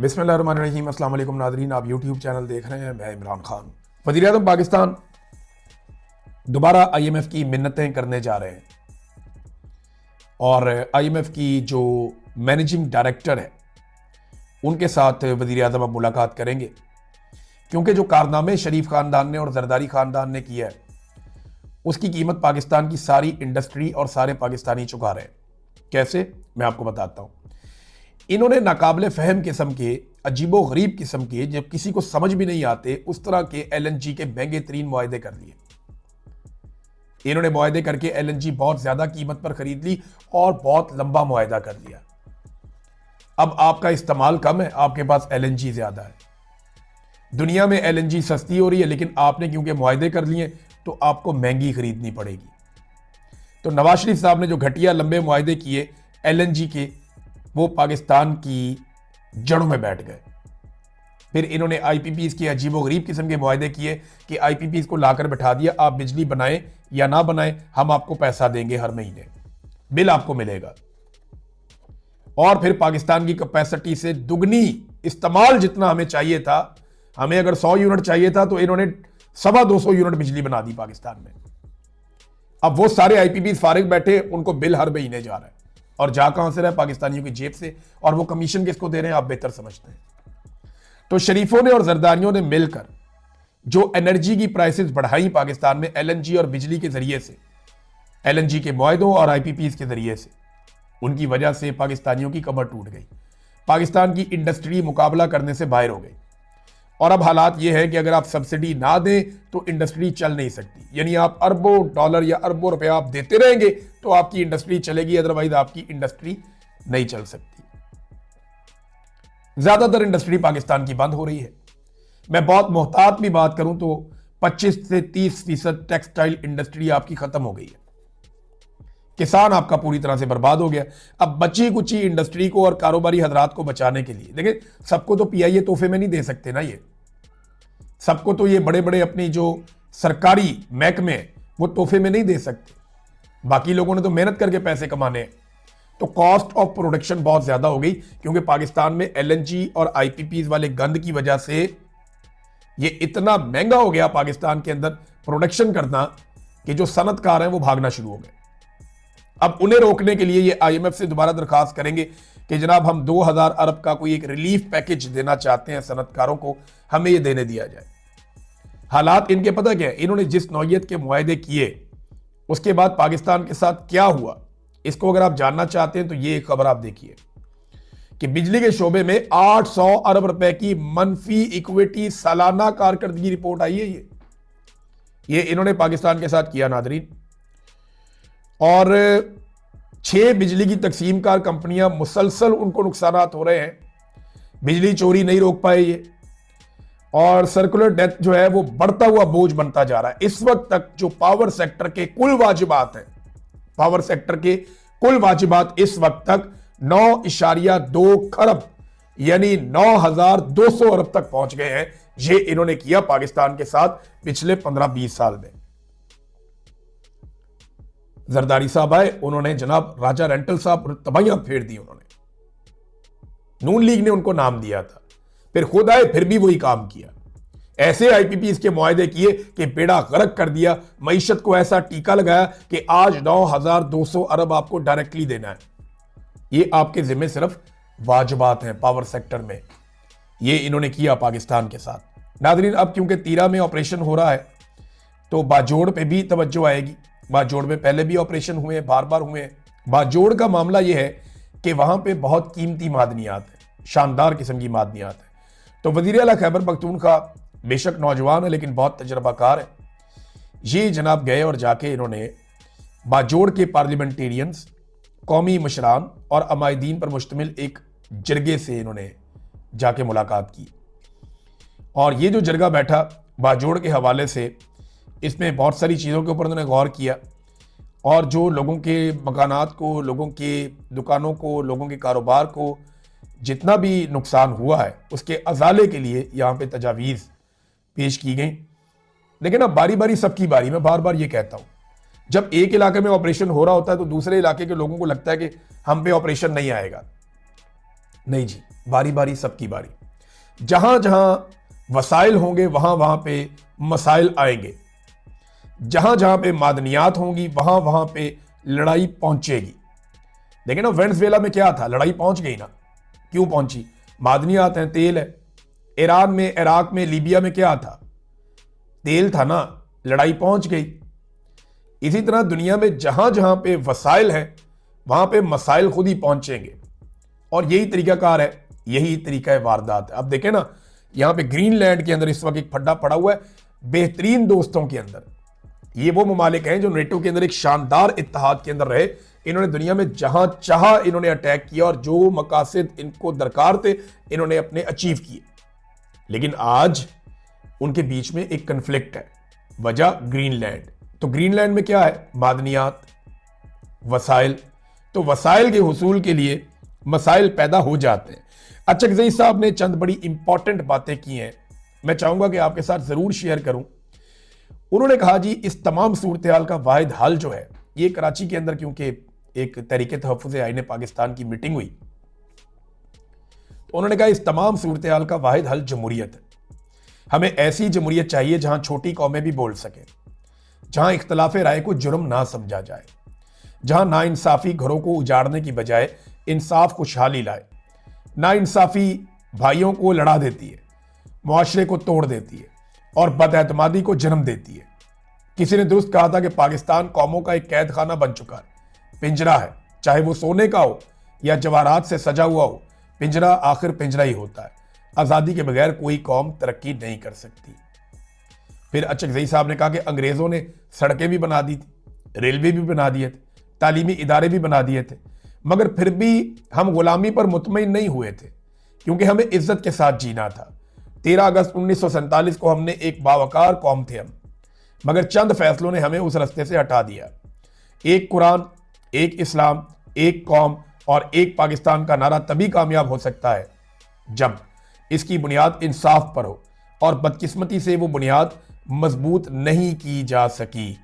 बिस्मिल्लाहिर्रहमानिर्रहीम। अस्सलाम वालेकुम नाज़रीन, आप यूट्यूब चैनल देख रहे हैं। मैं इमरान खान। वज़ीर-ए-आज़म पाकिस्तान दोबारा IMF की मिन्नतें करने जा रहे हैं और IMF की जो मैनेजिंग डायरेक्टर है उनके साथ वज़ीर-ए-आज़म अब मुलाकात करेंगे, क्योंकि जो कारनामे शरीफ ख़ानदान ने और जरदारी ख़ानदान ने किया है उसकी कीमत पाकिस्तान की सारी इंडस्ट्री और सारे पाकिस्तानी चुका रहे हैं। कैसे, मैं आपको बताता हूँ। इन्होंने नाकाबिले फ़हम किस्म के, अजीबो गरीब किस्म के, जब किसी को समझ भी नहीं आते उस तरह के LNG के महंगे तरीन मुआहदे कर लिए। इन्होंने मुआहदे करके LNG बहुत ज्यादा कीमत पर खरीद ली और बहुत लंबा मुआहदा कर लिया। अब आपका इस्तेमाल कम है, आपके पास LNG ज्यादा है। दुनिया में LNG सस्ती हो रही है, लेकिन आपने क्योंकि मुआहदे कर लिए तो आपको महंगी खरीदनी पड़ेगी। तो नवाज शरीफ साहब ने जो घटिया लंबे मुआहदे किए LNG के, वो पाकिस्तान की जड़ों में बैठ गए। फिर इन्होंने IPPs के अजीबो गरीब किस्म के मुआहदे किए कि IPPs को लाकर बैठा दिया, आप बिजली बनाएं या ना बनाएं, हम आपको पैसा देंगे, हर महीने बिल आपको मिलेगा। और फिर पाकिस्तान की कैपेसिटी से दुगनी इस्तेमाल जितना हमें चाहिए था, हमें अगर 100 यूनिट चाहिए था तो इन्होंने 250 यूनिट बिजली बना दी पाकिस्तान में। अब वो सारे IPPs फारिग बैठे, उनको बिल हर महीने जा रहा है, और जा कहां से रहा है? पाकिस्तानियों की जेब से। और वो कमीशन किसको दे रहे हैं आप बेहतर समझते हैं। तो शरीफों ने और जरदारियों ने मिलकर जो एनर्जी की प्राइसेस बढ़ाई पाकिस्तान में LNG और बिजली के जरिए से, LNG के मुआहदों और IPPs के जरिए से, उनकी वजह से पाकिस्तानियों की कमर टूट गई। पाकिस्तान की इंडस्ट्री मुकाबला करने से बाहर हो गई। और अब हालात ये है कि अगर आप सब्सिडी ना दें तो इंडस्ट्री चल नहीं सकती। यानी आप अरबों डॉलर या अरबों रुपए आप देते रहेंगे तो आपकी इंडस्ट्री चलेगी, अदरवाइज आपकी इंडस्ट्री नहीं चल सकती। ज्यादातर इंडस्ट्री पाकिस्तान की बंद हो रही है। मैं बहुत मोहतात भी बात करूं तो 25 से 30% टेक्सटाइल इंडस्ट्री आपकी खत्म हो गई है। किसान आपका पूरी तरह से बर्बाद हो गया। अब बची कुची इंडस्ट्री को और कारोबारी हजरात को बचाने के लिए, देखिए, सबको तो PIA तोहफे में नहीं दे सकते ना। ये सबको तो ये बड़े बड़े अपनी जो सरकारी महकमे वो तोहफे में नहीं दे सकते। बाकी लोगों ने तो मेहनत करके पैसे कमाने हैं। तो कॉस्ट ऑफ प्रोडक्शन बहुत ज्यादा हो गई, क्योंकि पाकिस्तान में LNG और IPPs वाले गंद की वजह से ये इतना महंगा हो गया पाकिस्तान के अंदर प्रोडक्शन करना कि जो सनतकार हैं वो भागना शुरू हो गए। अब उन्हें रोकने के लिए ये IMF से दोबारा दरखास्त करेंगे कि जनाब, हम 2000 अरब का कोई एक रिलीफ पैकेज देना चाहते हैं सनतकारों को, हमें ये देने दिया जाए। हालात इनके पता क्या है? इन्होंने जिस नौयत के मुआहदे किए उसके बाद पाकिस्तान के साथ क्या हुआ, इसको अगर आप जानना चाहते हैं तो ये एक खबर आप देखिए कि बिजली के शोबे में 800 अरब रुपए की मनफी इक्विटी सालाना कारकर्दगी रिपोर्ट आई है। ये इन्होंने पाकिस्तान के साथ किया नादरीन। और 6 बिजली की तकसीमकार कंपनियां मुसलसल उनको नुकसानात हो रहे हैं। बिजली चोरी नहीं रोक पाए ये, और सर्कुलर डेथ जो है वो बढ़ता हुआ बोझ बनता जा रहा है। इस वक्त तक जो पावर सेक्टर के कुल वाजिबात हैं, पावर सेक्टर के कुल वाजिबात इस वक्त तक 9.2 खरब यानी 9200 अरब तक पहुंच गए हैं। ये इन्होंने किया पाकिस्तान के साथ पिछले 15-20 साल में। जरदारी साहब आए, उन्होंने जनाब राजा रेंटल साहब तबाहियां फेर दी। उन्होंने, नून लीग ने उनको नाम दिया था, फिर खुद आए, फिर भी वही काम किया। ऐसे IPPs के मुआहदे किए कि बेड़ा गर्क कर दिया। मईशत को ऐसा टीका लगाया कि आज 9200 अरब आपको डायरेक्टली देना है। ये आपके जिम्मे सिर्फ वाजिबात हैं पावर सेक्टर में। ये इन्होंने किया पाकिस्तान के साथ। नाज़रीन, अब क्योंकि तीरा में ऑपरेशन हो रहा है तो बाजोड़ पे भी तवज्जो आएगी। बाजोड़ में पहले भी ऑपरेशन हुए, बार बार हुए। बाजोड़ का मामला यह है कि वहां पे बहुत कीमती मादनियात है, शानदार किस्म की मादनियात है। तो वज़ीर आला खैबर पख्तूनख्वा बेशक नौजवान है लेकिन बहुत तजर्बाकार है। ये जनाब गए और जाके इन्होंने बाजोड़ के पार्लियामेंटेरियंस, कौमी मशरान और अमायदीन पर मुश्तमिल एक जरगे से इन्होंने जाके मुलाकात की। और ये जो जरगा बैठा बाजोड़ के हवाले से, इसमें बहुत सारी चीज़ों के ऊपर उन्होंने गौर किया, और जो लोगों के मकानात को, लोगों के दुकानों को, लोगों के कारोबार को जितना भी नुकसान हुआ है उसके अजाले के लिए यहाँ पे तजावीज़ पेश की गई। लेकिन अब बारी बारी सबकी बारी, मैं बार बार ये कहता हूँ, जब एक इलाके में ऑपरेशन हो रहा होता है तो दूसरे इलाके के लोगों को लगता है कि हम पे ऑपरेशन नहीं आएगा। नहीं जी, बारी बारी सबकी बारी। जहां जहां वसाइल होंगे वहां वहां पे मसाइल आएंगे, जहां जहां पे मादनियात होंगी वहां वहां पे लड़ाई पहुंचेगी। देखिए ना, वेनेजुएला में क्या था, लड़ाई पहुंच गई ना। क्यों पहुंची? मादनियात हैं, तेल है। ईरान में, इराक में, लीबिया में क्या था? तेल था ना, लड़ाई पहुंच गई। इसी तरह दुनिया में जहां जहां पे वसाइल है वहां पे मसाइल खुद ही पहुंचेंगे, और यही तरीकाकार है, यही तरीका वारदात है। अब देखें ना, यहां पे ग्रीनलैंड के अंदर इस वक्त एक फड्डा पड़ा हुआ है बेहतरीन दोस्तों के अंदर। ये वो ममालिक हैं जो नेटो के अंदर एक शानदार इत्तेहाद के अंदर रहे। इन्होंने दुनिया में जहां चाहा इन्होंने अटैक किया, और जो मकासद इनको दरकार थे इन्होंने अपने अचीव किए। लेकिन आज उनके बीच में एक कन्फ्लिक्ट है, वजह ग्रीनलैंड। तो ग्रीनलैंड में क्या है? मादनियात, वसाइल। तो वसाइल के हुसूल के लिए मसाइल पैदा हो जाते हैं। अचकज़ई साहब ने चंद बड़ी इंपॉर्टेंट बातें की हैं, मैं चाहूंगा कि आपके साथ जरूर शेयर करूं। उन्होंने कहा जी, इस तमाम सूरत हाल का वाहिद हल जो है, ये कराची के अंदर क्योंकि एक तहरीक तहफ़्फ़ुज़ आईन पाकिस्तान की मीटिंग हुई, तो उन्होंने कहा इस तमाम सूरत हाल का वाहिद हल जमहूरियत है। हमें ऐसी जमहूरियत चाहिए जहां छोटी कौमें भी बोल सकें, जहां इख्तलाफ राय को जुर्म ना समझा जाए, जहां नाइंसाफी घरों को उजाड़ने की बजाय इंसाफ खुशहाली लाए। नाइंसाफी भाइयों को लड़ा देती है, मुआशरे को तोड़ देती है और बदएतमादी को जन्म देती है। किसी ने दुरुस्त कहा था कि पाकिस्तान कौमों का एक कैद खाना बन चुका है, पिंजरा है, चाहे वो सोने का हो या जवाहरात से सजा हुआ हो, पिंजरा आखिर पिंजरा ही होता है। आज़ादी के बगैर कोई कौम तरक्की नहीं कर सकती। फिर अचकज़ई साहब ने कहा कि अंग्रेज़ों ने सड़कें भी बना दी थी, रेलवे भी बना दिए थे, तालीमी इदारे भी बना दिए थे, मगर फिर भी हम गुलामी पर मुतमईन नहीं हुए थे, क्योंकि हमें इज्जत के साथ जीना था। 13 अगस्त 1947 को हमने एक बावकार कौम थे हम, मगर चंद फैसलों ने हमें उस रास्ते से हटा दिया। एक कुरान, एक इस्लाम, एक कौम और एक पाकिस्तान का नारा तभी कामयाब हो सकता है जब इसकी बुनियाद इंसाफ पर हो, और बदकिस्मती से वो बुनियाद मजबूत नहीं की जा सकी।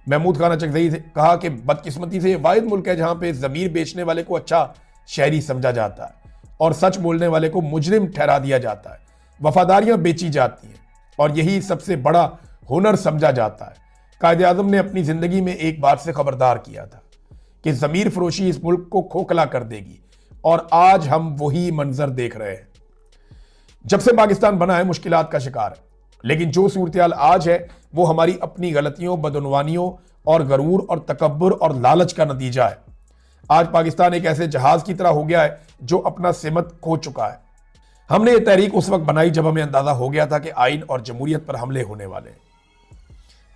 महमूद खान अचकज़ई ने कहा कि बदकिस्मती से वाहिद मुल्क है जहां पे ज़मीर बेचने वाले को अच्छा शहरी समझा जाता है और सच बोलने वाले को मुजरिम ठहरा दिया जाता है। वफादारियां बेची जाती हैं और यही सबसे बड़ा हुनर समझा जाता है। कायदे आज़म ने अपनी ज़िंदगी में एक बात से खबरदार किया था कि ज़मीर फरोशी इस मुल्क को खोखला कर देगी, और आज हम वही मंजर देख रहे हैं। जब से पाकिस्तान बना है मुश्किलात का शिकार है, लेकिन जो सूरत आज है वो हमारी अपनी गलतियों, बदउनवानियों और गरूर और तकब्बुर और लालच का नतीजा है। आज पाकिस्तान एक ऐसे जहाज की तरह हो गया है जो अपना सिमत खो चुका है। हमने ये तहरीक उस वक्त बनाई जब हमें अंदाजा हो गया था कि आइन और जमहूरियत पर हमले होने वाले हैं।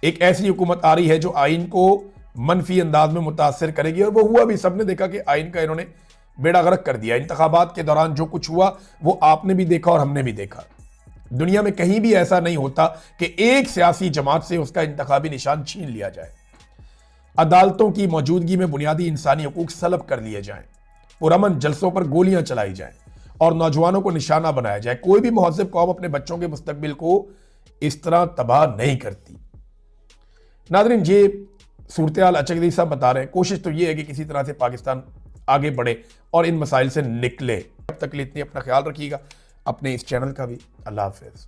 एक ऐसी हुकूमत आ रही है जो आइन को मनफी अंदाज में मुतासर करेगी, और वो हुआ भी। सबने देखा कि आइन का इन्होंने बेड़ा गर्क कर दिया। इंतखाबात के दौरान जो कुछ हुआ वो आपने भी देखा और हमने भी देखा। दुनिया में कहीं भी ऐसा नहीं होता कि एक सियासी जमात से उसका इंतखाबी निशान छीन लिया जाए। अदालतों की मौजूदगी में बुनियादी इंसानी हकूक सलब कर लिए जाएं, पुरअमन जलसों पर गोलियां चलाई जाएं और नौजवानों को निशाना बनाया जाए। कोई भी मुहज़्ज़ब कौम अपने बच्चों के मुस्तकबिल को इस तरह तबाह नहीं करती। नाज़रीन, ये सूरत हाल अचकज़ई साहब बता रहे हैं। कोशिश तो ये है कि किसी तरह से पाकिस्तान आगे बढ़े और इन मसाइल से निकले। तब तक के लिए इतनी अपना ख्याल रखिएगा, अपने इस चैनल का भी। अल्लाह हाफ़िज़।